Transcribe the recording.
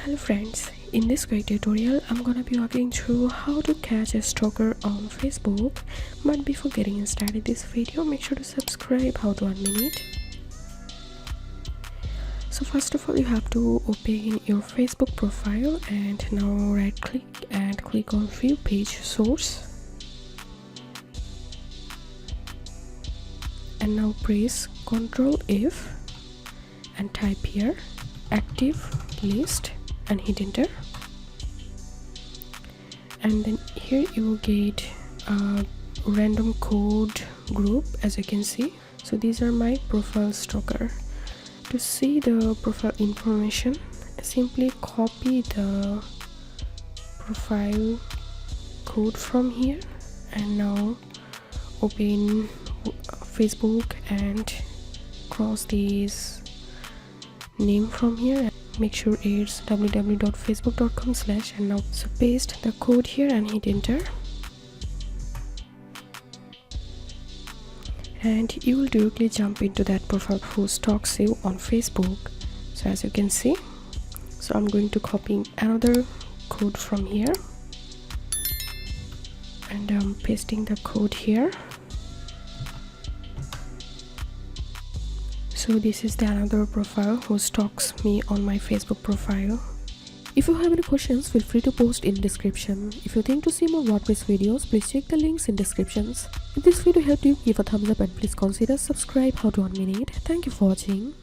Hello friends, in this quick tutorial I'm gonna be walking through how to catch a stalker on Facebook. But before getting started this video, make sure to subscribe. How to 1 minute. So first of all, you have to open your Facebook profile and now right click and click on view page source, and now press Ctrl F and type here active list and hit enter, and then here you will get a random code group as you can see. So these are my profile stalker. To see the profile information, simply copy the profile code from here and now open Facebook and cross these name from here. Make sure it's www.facebook.com/ and now so paste the code here and hit enter, and you will directly jump into that profile who stalks you on Facebook. So as you can see, so I'm going to copy another code from here and I'm pasting the code here. So this is the another profile who stalks me on my Facebook profile. If you have any questions, feel free to post in description. If you think to see more WordPress videos, please check the links in descriptions. If this video helped you, give a thumbs up and please consider subscribe. How to 1 minute. Thank you for watching.